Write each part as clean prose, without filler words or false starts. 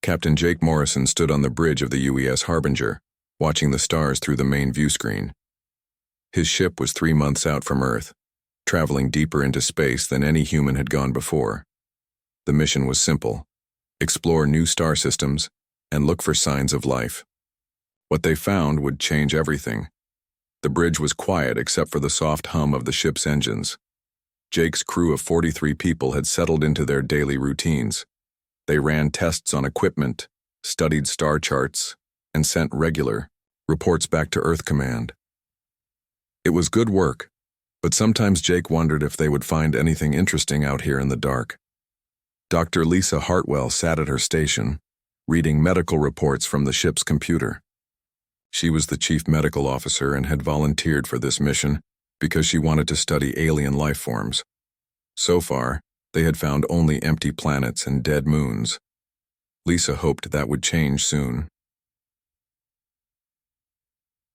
Captain Jake Morrison stood on the bridge of the UES Harbinger, watching the stars through the main view screen. His ship was 3 months out from Earth, traveling deeper into space than any human had gone before. The mission was simple: explore new star systems and look for signs of life. What they found would change everything. The bridge was quiet except for the soft hum of the ship's engines. Jake's crew of 43 people had settled into their daily routines. They ran tests on equipment, studied star charts, and sent regular reports back to Earth Command. It was good work, but sometimes Jake wondered if they would find anything interesting out here in the dark. Dr. Lisa Hartwell sat at her station, reading medical reports from the ship's computer. She was the chief medical officer and had volunteered for this mission because she wanted to study alien life forms. So far, they had found only empty planets and dead moons. Lisa hoped that would change soon.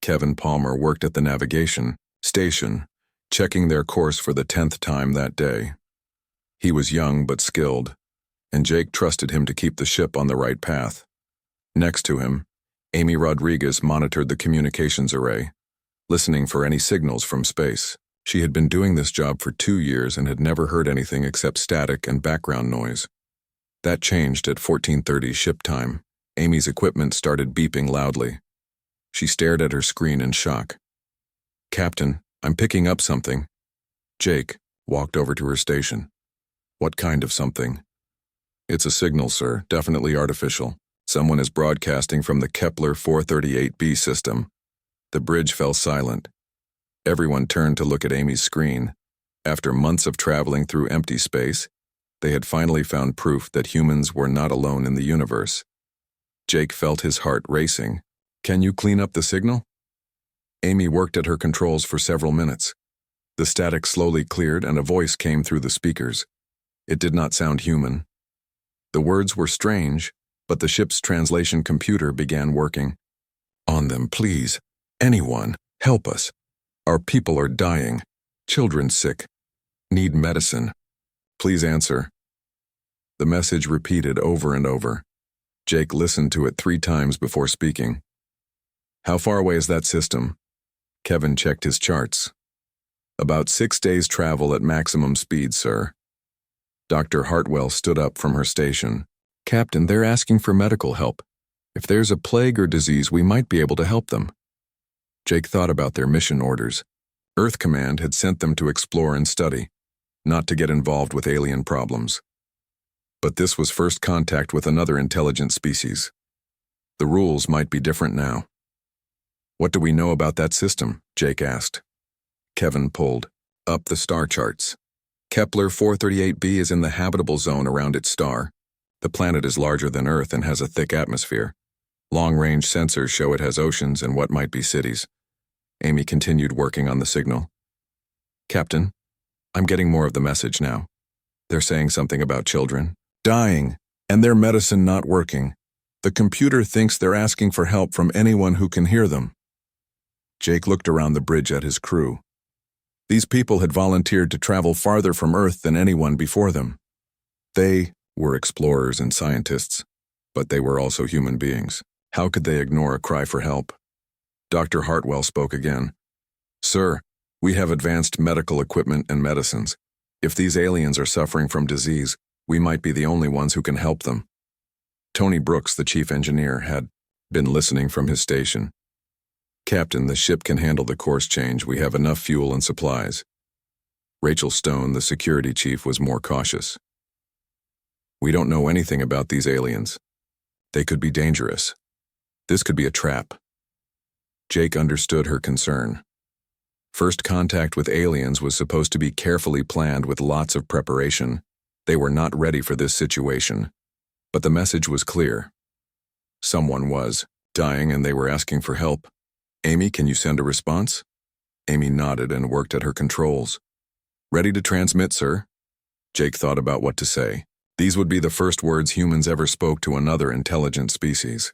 Kevin Palmer worked at the navigation station, checking their course for the 10th time that day. He was young but skilled, and Jake trusted him to keep the ship on the right path. Next to him, Amy Rodriguez monitored the communications array, listening for any signals from space. She had been doing this job for 2 years and had never heard anything except static and background noise. That changed at 14:30 ship time. Amy's equipment started beeping loudly. She stared at her screen in shock. "Captain, I'm picking up something." Jake walked over to her station. "What kind of something?" "It's a signal, sir, definitely artificial. Someone is broadcasting from the Kepler 438b system." The bridge fell silent. Everyone turned to look at Amy's screen. After months of traveling through empty space, they had finally found proof that humans were not alone in the universe. Jake felt his heart racing. "Can you clean up the signal?" Amy worked at her controls for several minutes. The static slowly cleared and a voice came through the speakers. It did not sound human. The words were strange, but the ship's translation computer began working. "On them, please. Anyone, help us. Our people are dying. Children sick. Need medicine. Please answer." The message repeated over and over. Jake listened to it 3 times before speaking. "How far away is that system?" Kevin checked his charts. "About 6 days' travel at maximum speed, sir." Dr. Hartwell stood up from her station. "Captain, they're asking for medical help. If there's a plague or disease, we might be able to help them." Jake thought about their mission orders. Earth Command had sent them to explore and study, not to get involved with alien problems. But this was first contact with another intelligent species. The rules might be different now. "What do we know about that system?" Jake asked. Kevin pulled up the star charts. Kepler 438b is in the habitable zone around its star. The planet is larger than Earth and has a thick atmosphere. Long-range sensors show it has oceans and what might be cities. Amy continued working on the signal. "Captain, I'm getting more of the message now. They're saying something about children dying and their medicine not working. The computer thinks they're asking for help from anyone who can hear them." Jake looked around the bridge at his crew. These people had volunteered to travel farther from Earth than anyone before them. They were explorers and scientists, but they were also human beings. How could they ignore a cry for help? Dr. Hartwell spoke again. "Sir, we have advanced medical equipment and medicines. If these aliens are suffering from disease, we might be the only ones who can help them." Tony Brooks, the chief engineer, had been listening from his station. "Captain, the ship can handle the course change. We have enough fuel and supplies." Rachel Stone, the security chief, was more cautious. "We don't know anything about these aliens. They could be dangerous. This could be a trap." Jake understood her concern. First contact with aliens was supposed to be carefully planned with lots of preparation. They were not ready for this situation. But the message was clear. Someone was dying and they were asking for help. "Amy, can you send a response?" Amy nodded and worked at her controls. "Ready to transmit, sir." Jake thought about what to say. These would be the first words humans ever spoke to another intelligent species.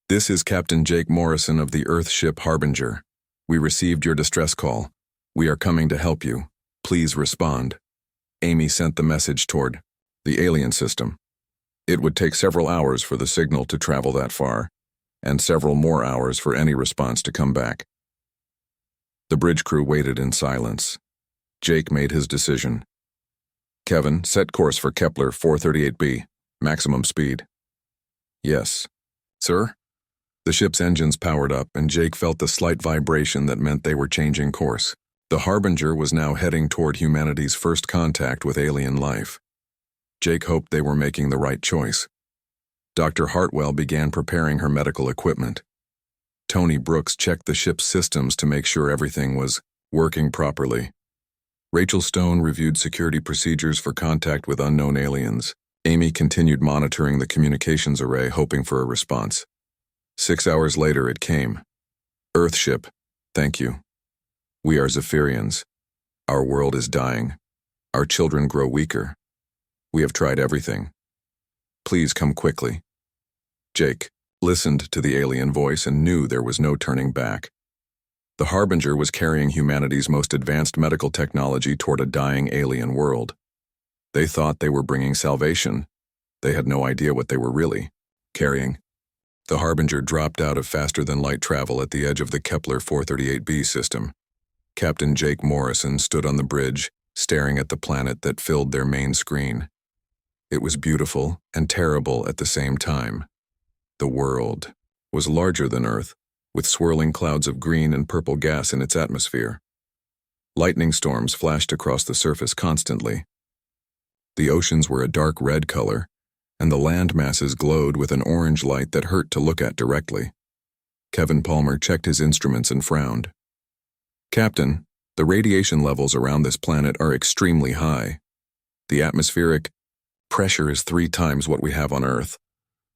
"This is Captain Jake Morrison of the Earth ship Harbinger. We received your distress call. We are coming to help you. Please respond." Amy sent the message toward the alien system. It would take several hours for the signal to travel that far, and several more hours for any response to come back. The bridge crew waited in silence. Jake made his decision. Kevin, set course for Kepler 438b, maximum speed. Yes. Sir? The ship's engines powered up, and Jake felt the slight vibration that meant they were changing course. The Harbinger was now heading toward humanity's first contact with alien life. Jake hoped they were making the right choice. Dr. Hartwell began preparing her medical equipment. Tony Brooks checked the ship's systems to make sure everything was working properly. Rachel Stone reviewed security procedures for contact with unknown aliens. Amy continued monitoring the communications array, hoping for a response. 6 hours later it came. Earthship, thank you. We are Zephyrians. Our world is dying. Our children grow weaker. We have tried everything. Please come quickly. Jake listened to the alien voice and knew there was no turning back. The Harbinger was carrying humanity's most advanced medical technology toward a dying alien world. They thought they were bringing salvation. They had no idea what they were really carrying. The Harbinger dropped out of faster-than-light travel at the edge of the Kepler 438b system. Captain Jake Morrison stood on the bridge, staring at the planet that filled their main screen. It was beautiful and terrible at the same time. The world was larger than Earth, with swirling clouds of green and purple gas in its atmosphere. Lightning storms flashed across the surface constantly. The oceans were a dark red color, and the land masses glowed with an orange light that hurt to look at directly. Kevin Palmer checked his instruments and frowned. Captain, the radiation levels around this planet are extremely high. The atmospheric pressure is 3 times what we have on Earth.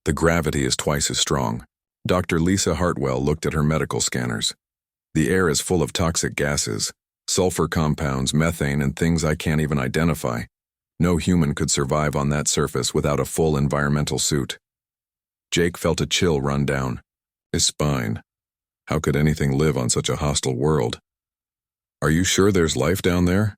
The gravity is twice as strong. Dr. Lisa Hartwell looked at her medical scanners. The air is full of toxic gases, sulfur compounds, methane, and things I can't even identify. No human could survive on that surface without a full environmental suit. Jake felt a chill run down his spine. How could anything live on such a hostile world? Are you sure there's life down there?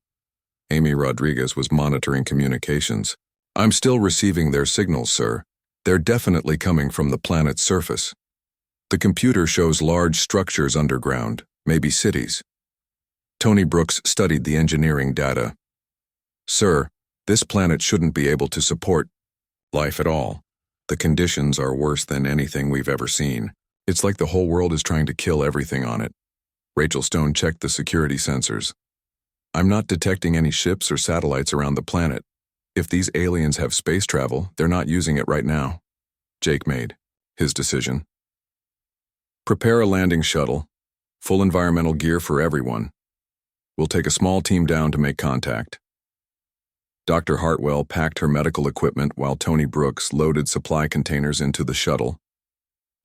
Amy Rodriguez was monitoring communications. I'm still receiving their signals, sir. They're definitely coming from the planet's surface. The computer shows large structures underground, maybe cities. Tony Brooks studied the engineering data. Sir, this planet shouldn't be able to support life at all. The conditions are worse than anything we've ever seen. It's like the whole world is trying to kill everything on it. Rachel Stone checked the security sensors. I'm not detecting any ships or satellites around the planet. If these aliens have space travel, they're not using it right now. Jake made his decision. Prepare a landing shuttle. Full environmental gear for everyone. We'll take a small team down to make contact. Dr. Hartwell packed her medical equipment while Tony Brooks loaded supply containers into the shuttle.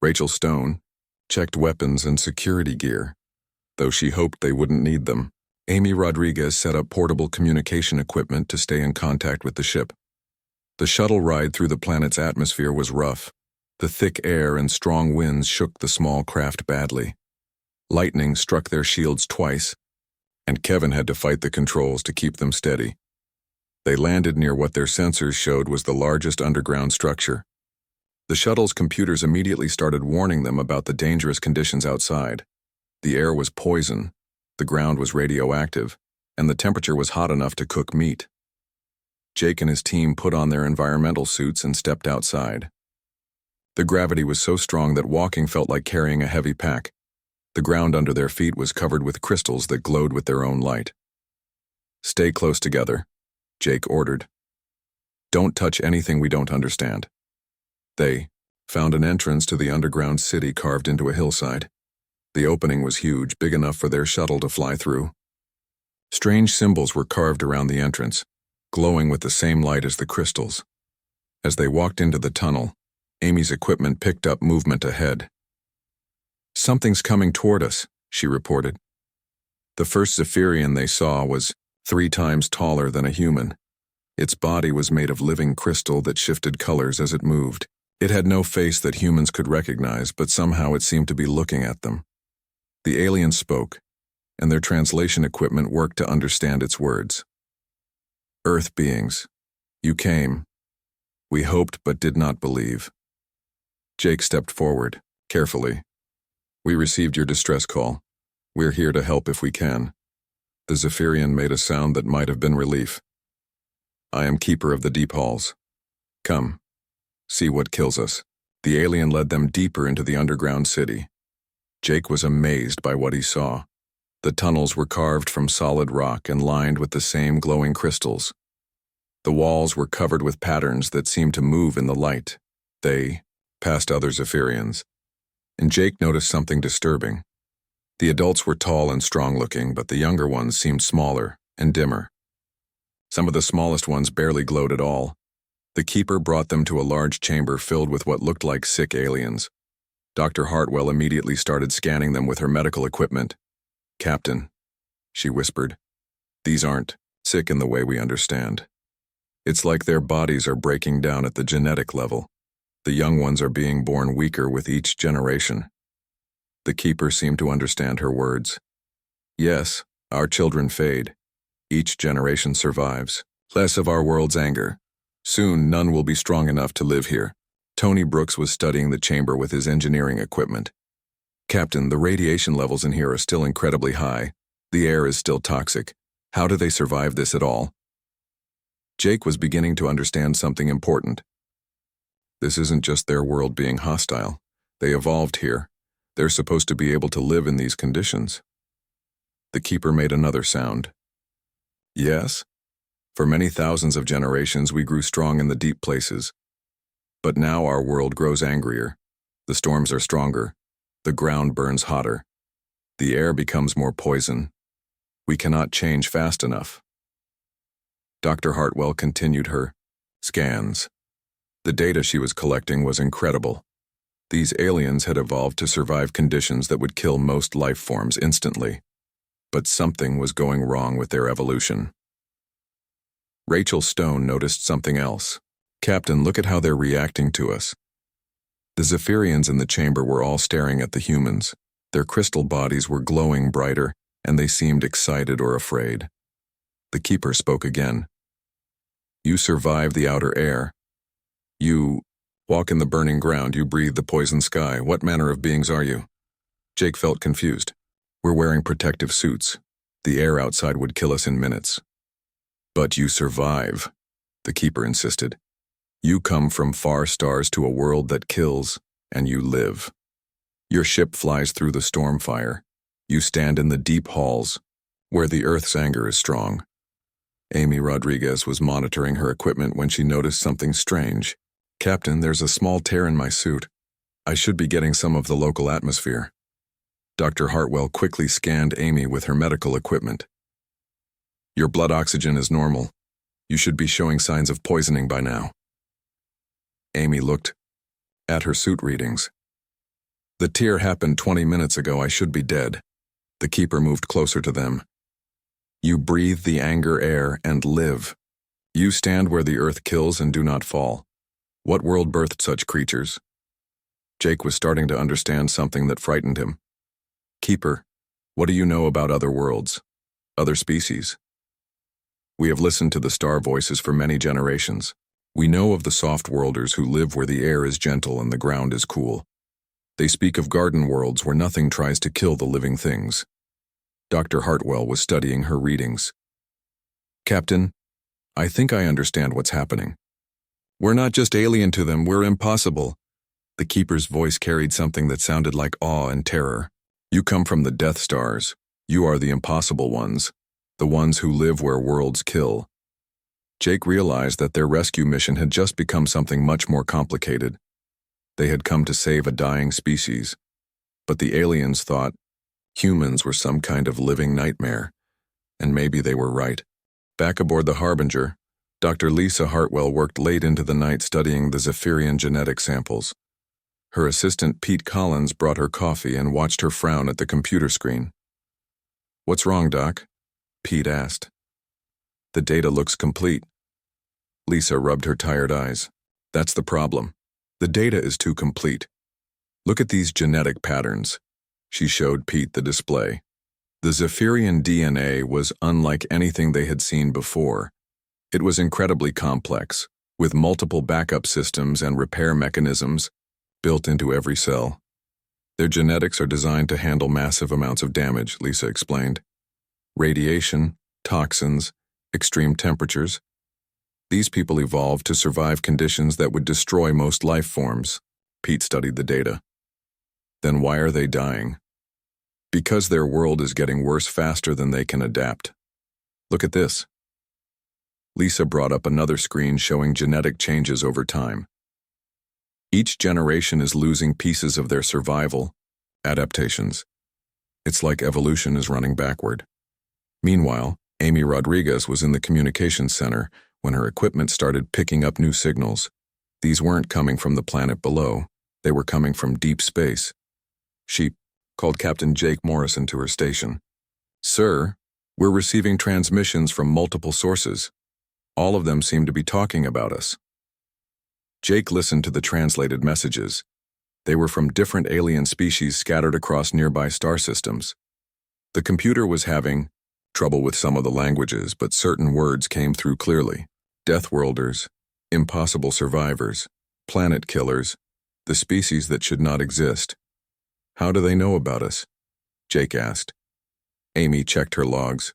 Rachel Stone checked weapons and security gear, though she hoped they wouldn't need them. Amy Rodriguez set up portable communication equipment to stay in contact with the ship. The shuttle ride through the planet's atmosphere was rough. The thick air and strong winds shook the small craft badly. Lightning struck their shields twice, and Kevin had to fight the controls to keep them steady. They landed near what their sensors showed was the largest underground structure. The shuttle's computers immediately started warning them about the dangerous conditions outside. The air was poison, the ground was radioactive, and the temperature was hot enough to cook meat. Jake and his team put on their environmental suits and stepped outside. The gravity was so strong that walking felt like carrying a heavy pack. The ground under their feet was covered with crystals that glowed with their own light. Stay close together, Jake ordered. Don't touch anything we don't understand. They found an entrance to the underground city carved into a hillside. The opening was huge, big enough for their shuttle to fly through. Strange symbols were carved around the entrance, glowing with the same light as the crystals. As they walked into the tunnel, Amy's equipment picked up movement ahead. Something's coming toward us, she reported. The first Zephyrian they saw was 3 times taller than a human. Its body was made of living crystal that shifted colors as it moved. It had no face that humans could recognize, but somehow it seemed to be looking at them. The alien spoke, and their translation equipment worked to understand its words. Earth beings, you came. We hoped but did not believe. Jake stepped forward, carefully. We received your distress call. We're here to help if we can. The Zephyrian made a sound that might have been relief. I am keeper of the deep halls. Come, see what kills us. The alien led them deeper into the underground city. Jake was amazed by what he saw. The tunnels were carved from solid rock and lined with the same glowing crystals. The walls were covered with patterns that seemed to move in the light. They passed other Zephyrians, and Jake noticed something disturbing. The adults were tall and strong-looking, but the younger ones seemed smaller and dimmer. Some of the smallest ones barely glowed at all. The keeper brought them to a large chamber filled with what looked like sick aliens. Dr. Hartwell immediately started scanning them with her medical equipment. Captain, she whispered, these aren't sick in the way we understand. It's like their bodies are breaking down at the genetic level. The young ones are being born weaker with each generation. The keeper seemed to understand her words. Yes, our children fade. Each generation survives. Less of our world's anger. Soon, none will be strong enough to live here. Tony Brooks was studying the chamber with his engineering equipment. Captain, the radiation levels in here are still incredibly high. The air is still toxic. How do they survive this at all? Jake was beginning to understand something important. This isn't just their world being hostile. They evolved here. They're supposed to be able to live in these conditions. The keeper made another sound. Yes, for many thousands of generations we grew strong in the deep places. But now our world grows angrier. The storms are stronger. The ground burns hotter. The air becomes more poison. We cannot change fast enough. Dr. Hartwell continued her scans. The data she was collecting was incredible. These aliens had evolved to survive conditions that would kill most life forms instantly. But something was going wrong with their evolution. Rachel Stone noticed something else. Captain, look at how they're reacting to us. The Zephyrians in the chamber were all staring at the humans. Their crystal bodies were glowing brighter, and they seemed excited or afraid. The keeper spoke again. You survive the outer air. You walk in the burning ground, you breathe the poison sky. What manner of beings are you? Jake felt confused. We're wearing protective suits. The air outside would kill us in minutes. But you survive, the keeper insisted. You come from far stars to a world that kills, and you live. Your ship flies through the storm fire. You stand in the deep halls, where the Earth's anger is strong. Amy Rodriguez was monitoring her equipment when she noticed something strange. Captain, there's a small tear in my suit. I should be getting some of the local atmosphere. Dr. Hartwell quickly scanned Amy with her medical equipment. Your blood oxygen is normal. You should be showing signs of poisoning by now. Amy looked at her suit readings. The tear happened 20 minutes ago. I should be dead. The keeper moved closer to them. You breathe the anger air and live. You stand where the earth kills and do not fall. What world birthed such creatures? Jake was starting to understand something that frightened him. Keeper, what do you know about other worlds? Other species? We have listened to the star voices for many generations. We know of the soft worlders who live where the air is gentle and the ground is cool. They speak of garden worlds where nothing tries to kill the living things. Dr. Hartwell was studying her readings. Captain, I think I understand what's happening. We're not just alien to them, we're impossible. The keeper's voice carried something that sounded like awe and terror. You come from the Death Stars. You are the impossible ones, the ones who live where worlds kill. Jake realized that their rescue mission had just become something much more complicated. They had come to save a dying species. But the aliens thought humans were some kind of living nightmare, and maybe they were right. Back aboard the Harbinger, Dr. Lisa Hartwell worked late into the night studying the Zephyrian genetic samples. Her assistant Pete Collins brought her coffee and watched her frown at the computer screen. What's wrong, Doc? Pete asked. The data looks complete. Lisa rubbed her tired eyes. That's the problem. The data is too complete. Look at these genetic patterns. She showed Pete the display. The Zephyrian DNA was unlike anything they had seen before. It was incredibly complex. with multiple backup systems and repair mechanisms built into every cell. Their genetics are designed to handle massive amounts of damage, Lisa explained. Radiation, toxins, extreme temperatures. These people evolved to survive conditions that would destroy most life forms. Pete studied the data. Then why are they dying? Because their world is getting worse faster than they can adapt. Look at this. Lisa brought up another screen showing genetic changes over time. Each generation is losing pieces of their survival adaptations. It's like evolution is running backward. Meanwhile, Amy Rodriguez was in the communications center when her equipment started picking up new signals. These weren't coming from the planet below. They were coming from deep space. She called Captain Jake Morrison to her station. "Sir, we're receiving transmissions from multiple sources. All of them seem to be talking about us." Jake listened to the translated messages. They were from different alien species scattered across nearby star systems. The computer was having trouble with some of the languages, but certain words came through clearly. Deathworlders, impossible survivors, planet killers, the species that should not exist. "How do they know about us?" Jake asked. Amy checked her logs.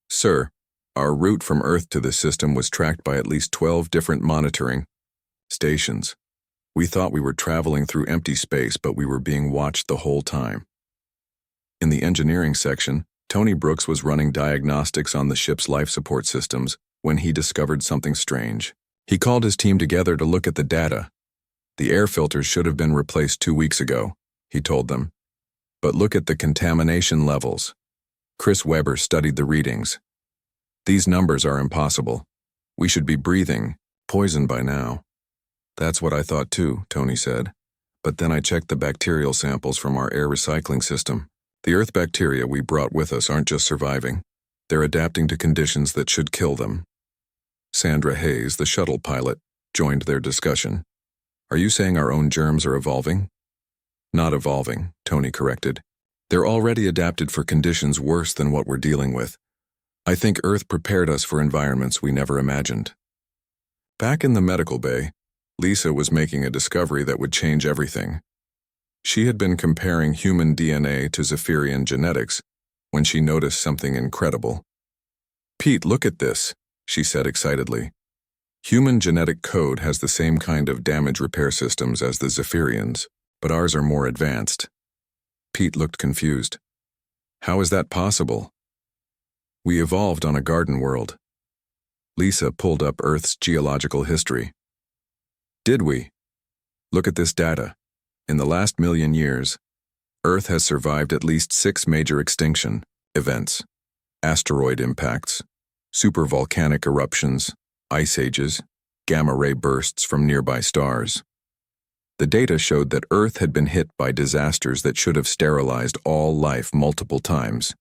"Sir, our route from Earth to this system was tracked by at least 12 different monitoring stations. We thought we were traveling through empty space, but we were being watched the whole time." In the engineering section, Tony Brooks was running diagnostics on the ship's life support systems when he discovered something strange. He called his team together to look at the data. "The air filters should have been replaced 2 weeks ago," he told them. "But look at the contamination levels." Chris Webber studied the readings. "These numbers are impossible. We should be breathing poison by now." "That's what I thought too," Tony said. "But then I checked the bacterial samples from our air recycling system. The Earth bacteria we brought with us aren't just surviving. They're adapting to conditions that should kill them." Sandra Hayes, the shuttle pilot, joined their discussion. "Are you saying our own germs are evolving?" "Not evolving," Tony corrected. "They're already adapted for conditions worse than what we're dealing with. I think Earth prepared us for environments we never imagined." Back in the medical bay, Lisa was making a discovery that would change everything. She had been comparing human DNA to Zephyrian genetics when she noticed something incredible. "Pete, look at this," she said excitedly. "Human genetic code has the same kind of damage repair systems as the Zephyrians, but ours are more advanced." Pete looked confused. "How is that possible?" "We evolved on a garden world." Lisa pulled up Earth's geological history. "Did we? Look at this data. In the last million years, Earth has survived at least 6 major extinction events: asteroid impacts, supervolcanic eruptions, ice ages, gamma-ray bursts from nearby stars. The data showed that Earth had been hit by disasters that should have sterilized all life multiple times.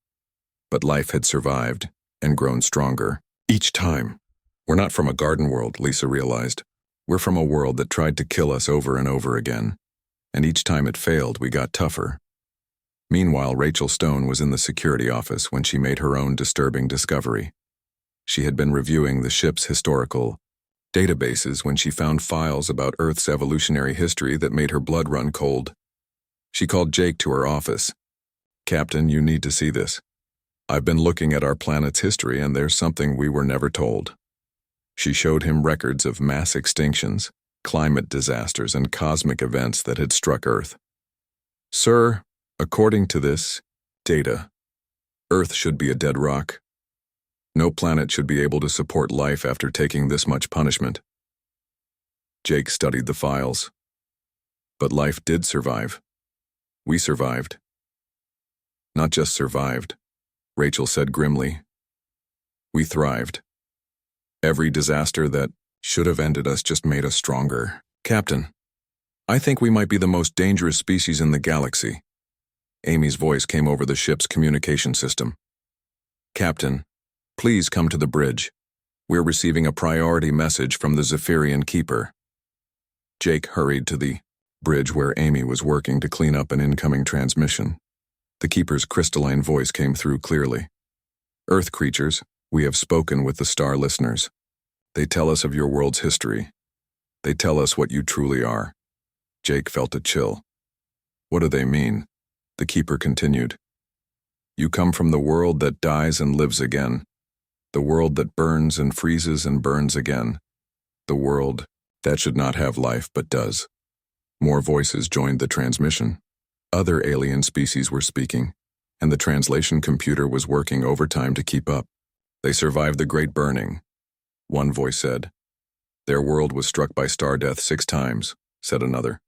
But life had survived and grown stronger each time. We're not from a garden world, Lisa realized. We're from a world that tried to kill us over and over again. And each time it failed, we got tougher. Meanwhile, Rachel Stone was in the security office when she made her own disturbing discovery. She had been reviewing the ship's historical databases when she found files about Earth's evolutionary history that made her blood run cold. She called Jake to her office. "Captain, you need to see this. I've been looking at our planet's history and there's something we were never told." She showed him records of mass extinctions, climate disasters, and cosmic events that had struck Earth. "Sir, according to this data, Earth should be a dead rock. No planet should be able to support life after taking this much punishment." Jake studied the files. "But life did survive. We survived." "Not just survived," Rachel said grimly. "We thrived. Every disaster that should have ended us just made us stronger." "Captain, I think we might be the most dangerous species in the galaxy." Amy's voice came over the ship's communication system. "Captain, please come to the bridge. We're receiving a priority message from the Zephyrian Keeper." Jake hurried to the bridge where Amy was working to clean up an incoming transmission. The Keeper's crystalline voice came through clearly. "Earth creatures, we have spoken with the star listeners. They tell us of your world's history. They tell us what you truly are. Jake felt a chill. What do they mean? The keeper continued. You come from the world that dies and lives again. The world that burns and freezes and burns again. The world that should not have life but does. More voices joined the transmission. Other alien species were speaking, and the translation computer was working overtime to keep up. They survived the Great Burning, one voice said. Their world was struck by star death 6 times, said another.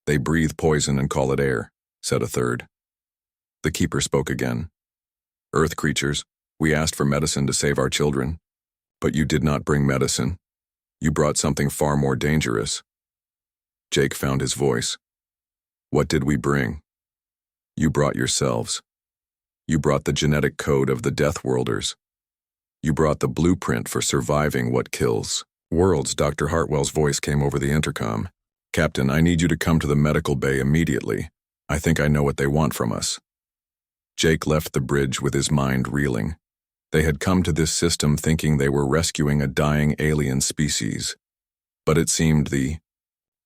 They breathe poison and call it air, said a third. The keeper spoke again. Earth creatures, we asked for medicine to save our children, but you did not bring medicine. You brought something far more dangerous. Jake found his voice. What did we bring? You brought yourselves. You brought the genetic code of the Deathworlders. You brought the blueprint for surviving what kills. Worlds, Dr. Hartwell's voice came over the intercom. Captain, I need you to come to the medical bay immediately. I think I know what they want from us. Jake left the bridge with his mind reeling. They had come to this system thinking they were rescuing a dying alien species. But it seemed the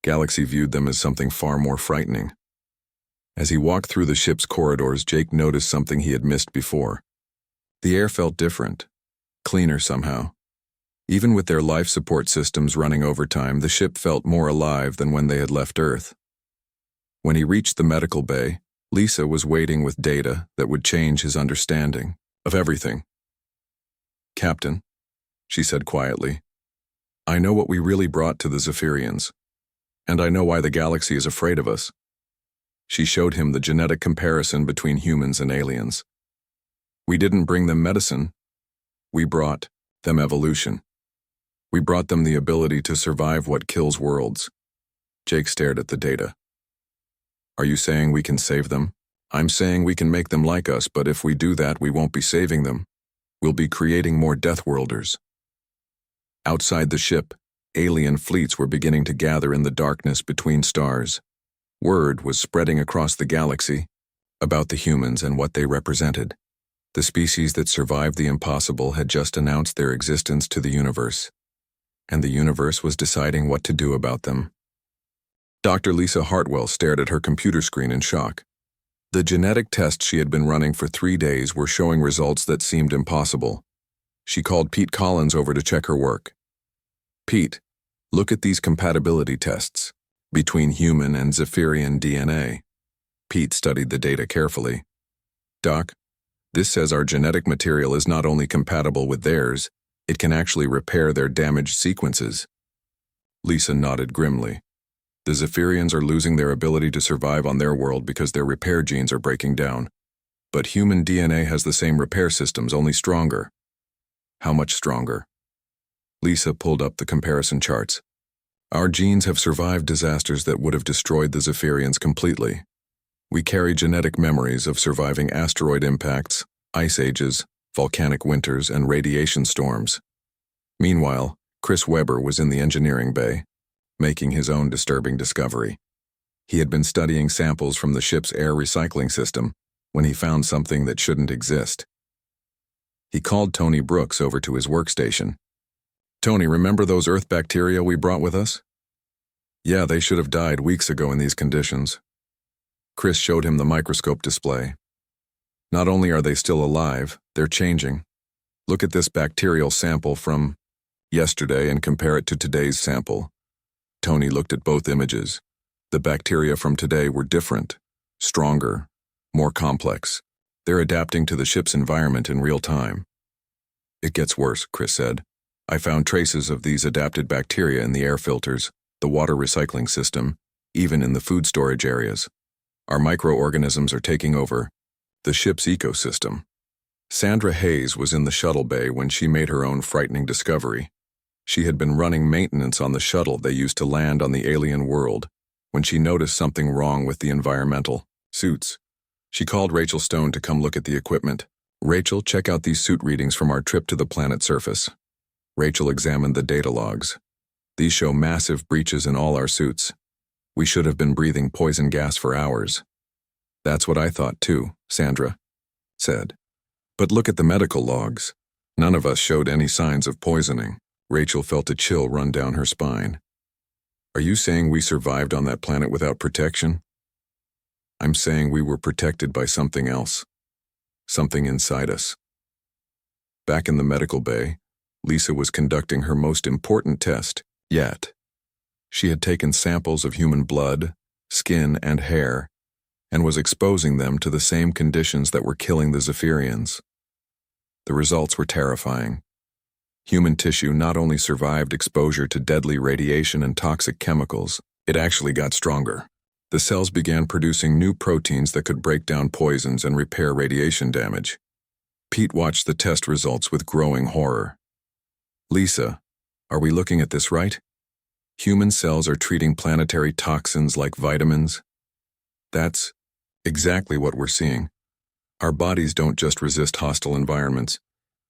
galaxy viewed them as something far more frightening. As he walked through the ship's corridors, Jake noticed something he had missed before. The air felt different, cleaner somehow. Even with their life support systems running overtime, the ship felt more alive than when they had left Earth. When he reached the medical bay, Lisa was waiting with data that would change his understanding of everything. Captain, she said quietly, I know what we really brought to the Zephyrians, and I know why the galaxy is afraid of us. She showed him the genetic comparison between humans and aliens. We didn't bring them medicine. We brought them evolution. We brought them the ability to survive what kills worlds. Jake stared at the data. Are you saying we can save them? I'm saying we can make them like us, but if we do that, we won't be saving them. We'll be creating more Deathworlders. Outside the ship, alien fleets were beginning to gather in the darkness between stars. Word was spreading across the galaxy about the humans and what they represented. The species that survived the impossible had just announced their existence to the universe, and the universe was deciding what to do about them. Dr. Lisa Hartwell stared at her computer screen in shock. The genetic tests she had been running for 3 days were showing results that seemed impossible. She called Pete Collins over to check her work. Pete, look at these compatibility tests between human and Zephyrian DNA. Pete studied the data carefully. Doc, this says our genetic material is not only compatible with theirs, it can actually repair their damaged sequences. Lisa nodded grimly. The Zephyrians are losing their ability to survive on their world because their repair genes are breaking down. But human DNA has the same repair systems, only stronger. How much stronger? Lisa pulled up the comparison charts. Our genes have survived disasters that would have destroyed the Zephyrians completely. We carry genetic memories of surviving asteroid impacts, ice ages, volcanic winters, and radiation storms. Meanwhile, Chris Webber was in the engineering bay, making his own disturbing discovery. He had been studying samples from the ship's air recycling system when he found something that shouldn't exist. He called Tony Brooks over to his workstation. Tony, remember those Earth bacteria we brought with us? Yeah, they should have died weeks ago in these conditions. Chris showed him the microscope display. Not only are they still alive, they're changing. Look at this bacterial sample from yesterday and compare it to today's sample. Tony looked at both images. The bacteria from today were different, stronger, more complex. They're adapting to the ship's environment in real time. It gets worse, Chris said. I found traces of these adapted bacteria in the air filters, the water recycling system, even in the food storage areas. Our microorganisms are taking over the ship's ecosystem. Sandra Hayes was in the shuttle bay when she made her own frightening discovery. She had been running maintenance on the shuttle they used to land on the alien world when she noticed something wrong with the environmental suits. She called Rachel Stone to come look at the equipment. Rachel, check out these suit readings from our trip to the planet's surface. Rachel examined the data logs. These show massive breaches in all our suits. We should have been breathing poison gas for hours. That's what I thought too, Sandra said. But look at the medical logs. None of us showed any signs of poisoning. Rachel felt a chill run down her spine. Are you saying we survived on that planet without protection? I'm saying we were protected by something else. Something inside us. Back in the medical bay, Lisa was conducting her most important test yet. She had taken samples of human blood, skin, and hair, and was exposing them to the same conditions that were killing the Zephyrians. The results were terrifying. Human tissue not only survived exposure to deadly radiation and toxic chemicals, it actually got stronger. The cells began producing new proteins that could break down poisons and repair radiation damage. Pete watched the test results with growing horror. Lisa, are we looking at this right? Human cells are treating planetary toxins like vitamins? That's exactly what we're seeing. Our bodies don't just resist hostile environments.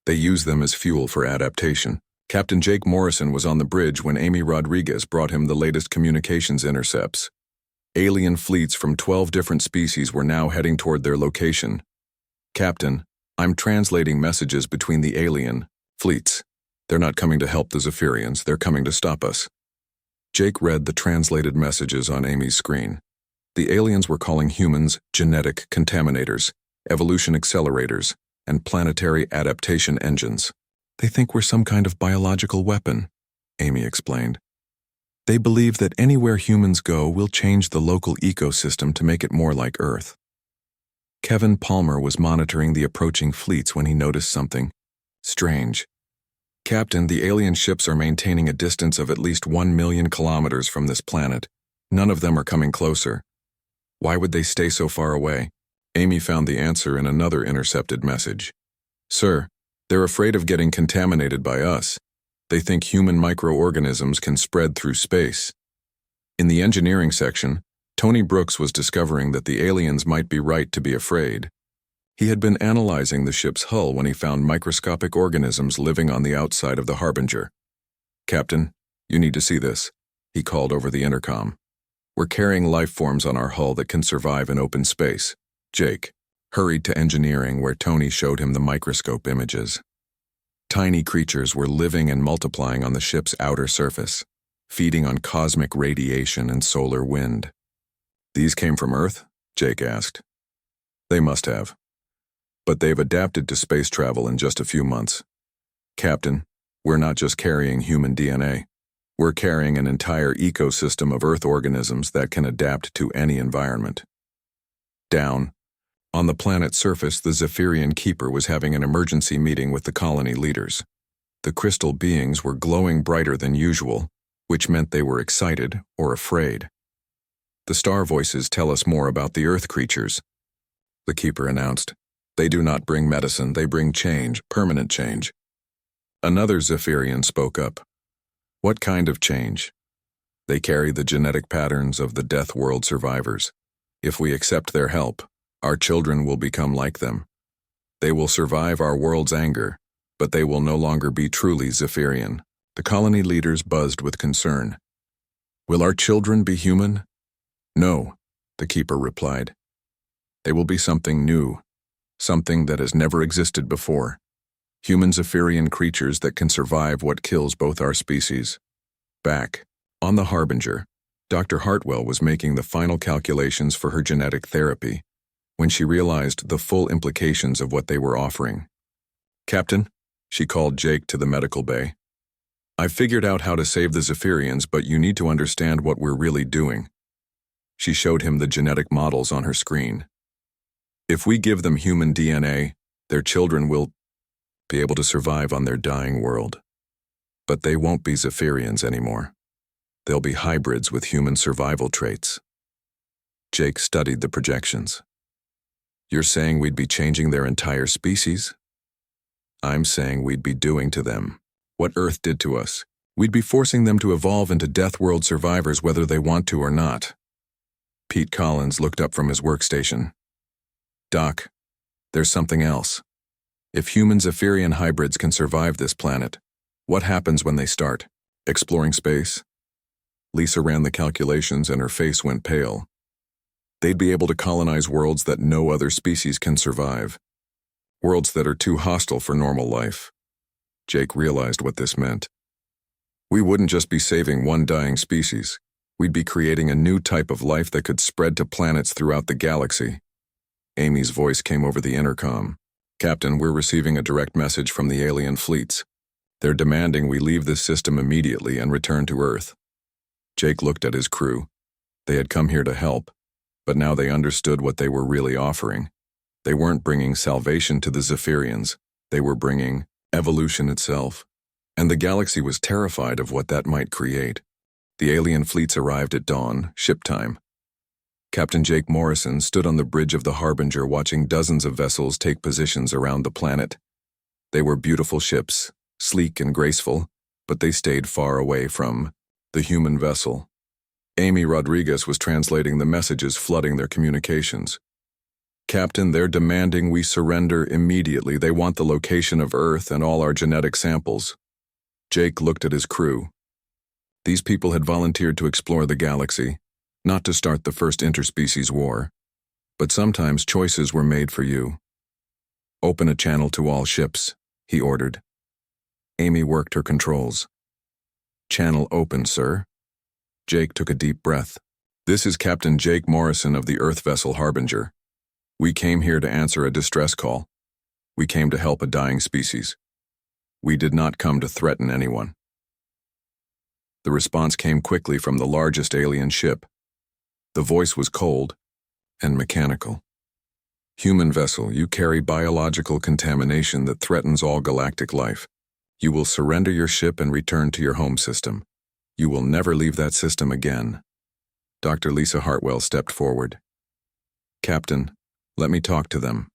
They use them as fuel for adaptation. Captain Jake Morrison was on the bridge when Amy Rodriguez brought him the latest communications intercepts. Alien fleets from 12 different species were now heading toward their location. Captain, I'm translating messages between the alien fleets. They're not coming to help the Zephyrians, they're coming to stop us. Jake read the translated messages on Amy's screen. The aliens were calling humans genetic contaminators, evolution accelerators, and planetary adaptation engines. They think we're some kind of biological weapon, Amy explained. They believe that anywhere humans go, we'll change the local ecosystem to make it more like Earth. Kevin Palmer was monitoring the approaching fleets when he noticed something strange. Captain, the alien ships are maintaining a distance of at least 1 million kilometers from this planet. None of them are coming closer. Why would they stay so far away? Amy found the answer in another intercepted message. Sir, they're afraid of getting contaminated by us. They think human microorganisms can spread through space. In the engineering section, Tony Brooks was discovering that the aliens might be right to be afraid. He had been analyzing the ship's hull when he found microscopic organisms living on the outside of the Harbinger. Captain, you need to see this, he called over the intercom. We're carrying life forms on our hull that can survive in open space. Jake hurried to engineering where Tony showed him the microscope images. Tiny creatures were living and multiplying on the ship's outer surface, feeding on cosmic radiation and solar wind. These came from Earth? Jake asked. They must have. But they've adapted to space travel in just a few months. Captain, we're not just carrying human DNA. We're carrying an entire ecosystem of Earth organisms that can adapt to any environment. Down. On the planet's surface, the Zephyrian Keeper was having an emergency meeting with the colony leaders. The crystal beings were glowing brighter than usual, which meant they were excited or afraid. The star voices tell us more about the Earth creatures, the Keeper announced. They do not bring medicine, they bring change, permanent change. Another Zephyrian spoke up. What kind of change? They carry the genetic patterns of the Deathworld survivors. If we accept their help, our children will become like them. They will survive our world's anger, but they will no longer be truly Zephyrian. The colony leaders buzzed with concern. Will our children be human? No, the Keeper replied. They will be something new, something that has never existed before. Human Zephyrian creatures that can survive what kills both our species. Back, on the Harbinger, Dr. Hartwell was making the final calculations for her genetic therapy when she realized the full implications of what they were offering. Captain, she called Jake to the medical bay. I've figured out how to save the Zephyrians, but you need to understand what we're really doing. She showed him the genetic models on her screen. If we give them human DNA, their children will be able to survive on their dying world. But they won't be Zephyrians anymore. They'll be hybrids with human survival traits. Jake studied the projections. You're saying we'd be changing their entire species? I'm saying we'd be doing to them what Earth did to us. We'd be forcing them to evolve into Deathworld survivors whether they want to or not. Pete Collins looked up from his workstation. Doc, there's something else. If human Zephyrian hybrids can survive this planet, what happens when they start exploring space? Lisa ran the calculations and her face went pale. They'd be able to colonize worlds that no other species can survive. Worlds that are too hostile for normal life. Jake realized what this meant. We wouldn't just be saving one dying species. We'd be creating a new type of life that could spread to planets throughout the galaxy. Amy's voice came over the intercom. Captain, we're receiving a direct message from the alien fleets. They're demanding we leave this system immediately and return to Earth. Jake looked at his crew. They had come here to help, but now they understood what they were really offering. They weren't bringing salvation to the Zephyrians. They were bringing evolution itself. And the galaxy was terrified of what that might create. The alien fleets arrived at dawn, ship time. Captain Jake Morrison stood on the bridge of the Harbinger watching dozens of vessels take positions around the planet. They were beautiful ships, sleek and graceful, but they stayed far away from the human vessel. Amy Rodriguez was translating the messages flooding their communications. Captain, they're demanding we surrender immediately. They want the location of Earth and all our genetic samples. Jake looked at his crew. These people had volunteered to explore the galaxy, not to start the first interspecies war. But sometimes choices were made for you. Open a channel to all ships, he ordered. Amy worked her controls. Channel open, sir. Jake took a deep breath. This is Captain Jake Morrison of the Earth vessel Harbinger. We came here to answer a distress call. We came to help a dying species. We did not come to threaten anyone. The response came quickly from the largest alien ship. The voice was cold and mechanical. Human vessel, you carry biological contamination that threatens all galactic life. You will surrender your ship and return to your home system. You will never leave that system again. Dr. Lisa Hartwell stepped forward. Captain, let me talk to them.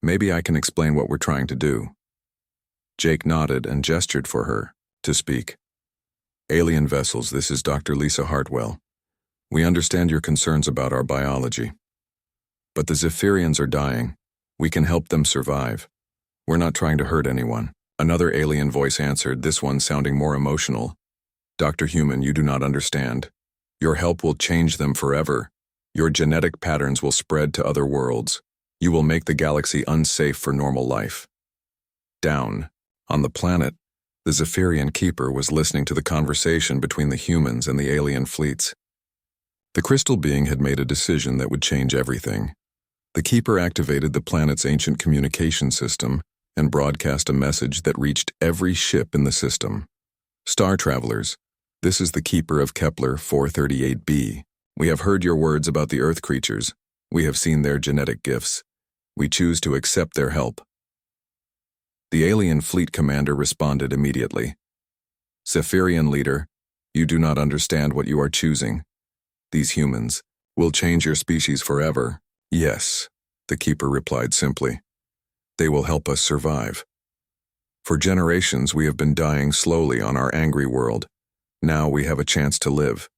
Maybe I can explain what we're trying to do. Jake nodded and gestured for her to speak. Alien vessels, this is Dr. Lisa Hartwell. We understand your concerns about our biology. But the Zephyrians are dying. We can help them survive. We're not trying to hurt anyone. Another alien voice answered, this one sounding more emotional. Dr. Human, you do not understand. Your help will change them forever. Your genetic patterns will spread to other worlds. You will make the galaxy unsafe for normal life. Down, on the planet, the Zephyrian keeper was listening to the conversation between the humans and the alien fleets. The crystal being had made a decision that would change everything. The keeper activated the planet's ancient communication system and broadcast a message that reached every ship in the system. Star travelers, this is the keeper of Kepler 438b. We have heard your words about the Earth creatures. We have seen their genetic gifts. We choose to accept their help. The alien fleet commander responded immediately. Zephyrian leader, you do not understand what you are choosing. These humans will change your species forever. Yes, the keeper replied simply. They will help us survive. For generations we have been dying slowly on our angry world. Now we have a chance to live.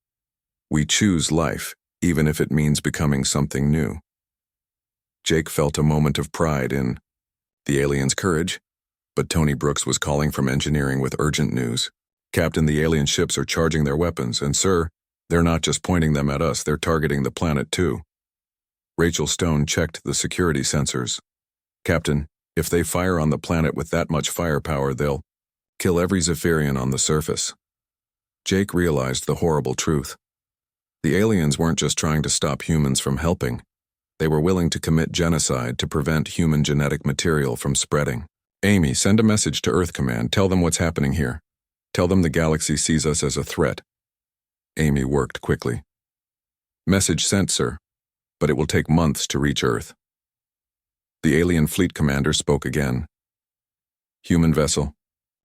We choose life, even if it means becoming something new. Jake felt a moment of pride in the aliens' courage, but Tony Brooks was calling from engineering with urgent news. Captain, the alien ships are charging their weapons, and sir, they're not just pointing them at us, they're targeting the planet too. Rachel Stone checked the security sensors. Captain, if they fire on the planet with that much firepower, they'll kill every Zephyrian on the surface. Jake realized the horrible truth. The aliens weren't just trying to stop humans from helping. They were willing to commit genocide to prevent human genetic material from spreading. Amy, send a message to Earth Command. Tell them what's happening here. Tell them the galaxy sees us as a threat. Amy worked quickly. Message sent, sir, but it will take months to reach Earth. The alien fleet commander spoke again. Human vessel,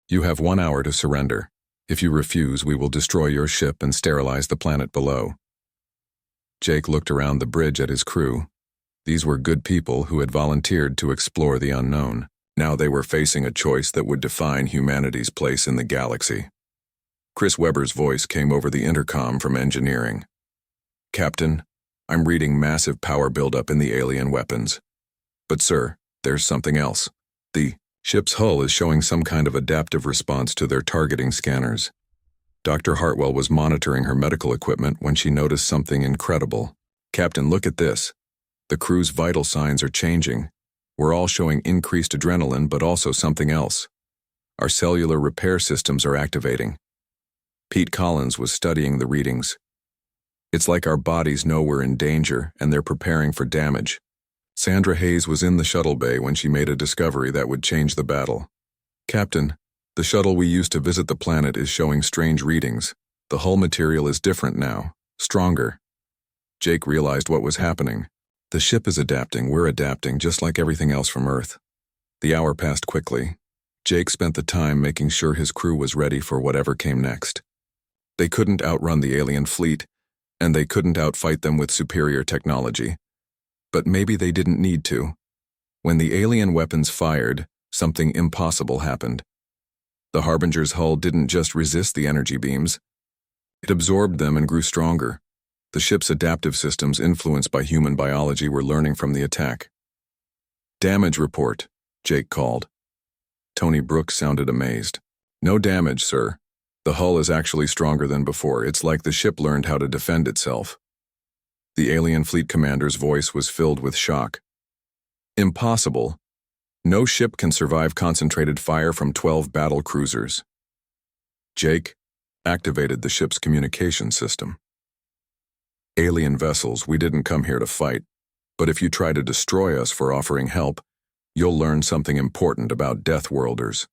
you have 1 hour to surrender. If you refuse, we will destroy your ship and sterilize the planet below. Jake looked around the bridge at his crew. These were good people who had volunteered to explore the unknown. Now they were facing a choice that would define humanity's place in the galaxy. Chris Webber's voice came over the intercom from engineering. Captain, I'm reading massive power buildup in the alien weapons. But sir, there's something else. The ship's hull is showing some kind of adaptive response to their targeting scanners. Dr. Hartwell was monitoring her medical equipment when she noticed something incredible. Captain, look at this. The crew's vital signs are changing. We're all showing increased adrenaline, but also something else. Our cellular repair systems are activating. Pete Collins was studying the readings. It's like our bodies know we're in danger and they're preparing for damage. Sandra Hayes was in the shuttle bay when she made a discovery that would change the battle. Captain, the shuttle we used to visit the planet is showing strange readings. The hull material is different now, stronger. Jake realized what was happening. The ship is adapting, we're adapting, just like everything else from Earth. The hour passed quickly. Jake spent the time making sure his crew was ready for whatever came next. They couldn't outrun the alien fleet, and they couldn't outfight them with superior technology. But maybe they didn't need to. When the alien weapons fired, something impossible happened. The Harbinger's hull didn't just resist the energy beams. It absorbed them and grew stronger. The ship's adaptive systems, influenced by human biology, were learning from the attack. "Damage report," Jake called. Tony Brooks sounded amazed. "No damage, sir. The hull is actually stronger than before. It's like the ship learned how to defend itself." The alien fleet commander's voice was filled with shock. "Impossible. No ship can survive concentrated fire from 12 battle cruisers." Jake activated the ship's communication system. "Alien vessels, we didn't come here to fight, but if you try to destroy us for offering help, you'll learn something important about Deathworlders."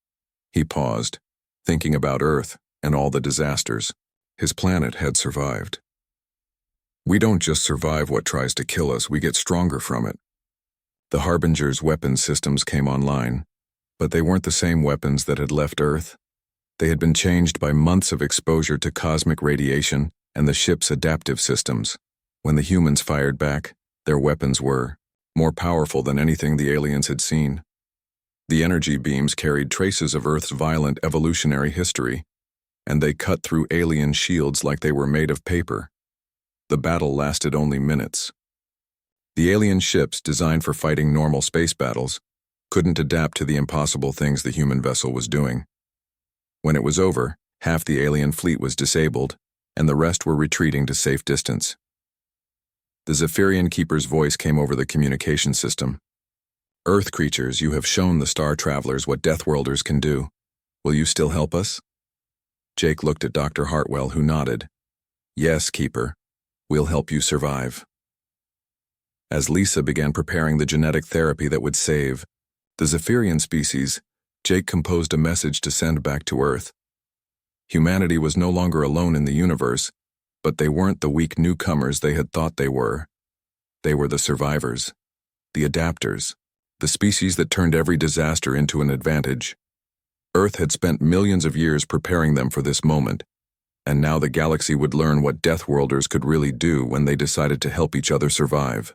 He paused, thinking about Earth and all the disasters. His planet had survived. "We don't just survive what tries to kill us, we get stronger from it." The Harbinger's weapons systems came online, but they weren't the same weapons that had left Earth. They had been changed by months of exposure to cosmic radiation and the ship's adaptive systems. When the humans fired back, their weapons were more powerful than anything the aliens had seen. The energy beams carried traces of Earth's violent evolutionary history, and they cut through alien shields like they were made of paper. The battle lasted only minutes. The alien ships, designed for fighting normal space battles, couldn't adapt to the impossible things the human vessel was doing. When it was over, half the alien fleet was disabled, and the rest were retreating to safe distance. The Zephyrian Keeper's voice came over the communication system. "Earth creatures, you have shown the Star Travelers what Deathworlders can do. Will you still help us?" Jake looked at Dr. Hartwell, who nodded. "Yes, Keeper. We'll help you survive." As Lisa began preparing the genetic therapy that would save the Zephyrian species, Jake composed a message to send back to Earth. Humanity was no longer alone in the universe, but they weren't the weak newcomers they had thought they were. They were the survivors, the adapters, the species that turned every disaster into an advantage. Earth had spent millions of years preparing them for this moment, and now the galaxy would learn what Deathworlders could really do when they decided to help each other survive.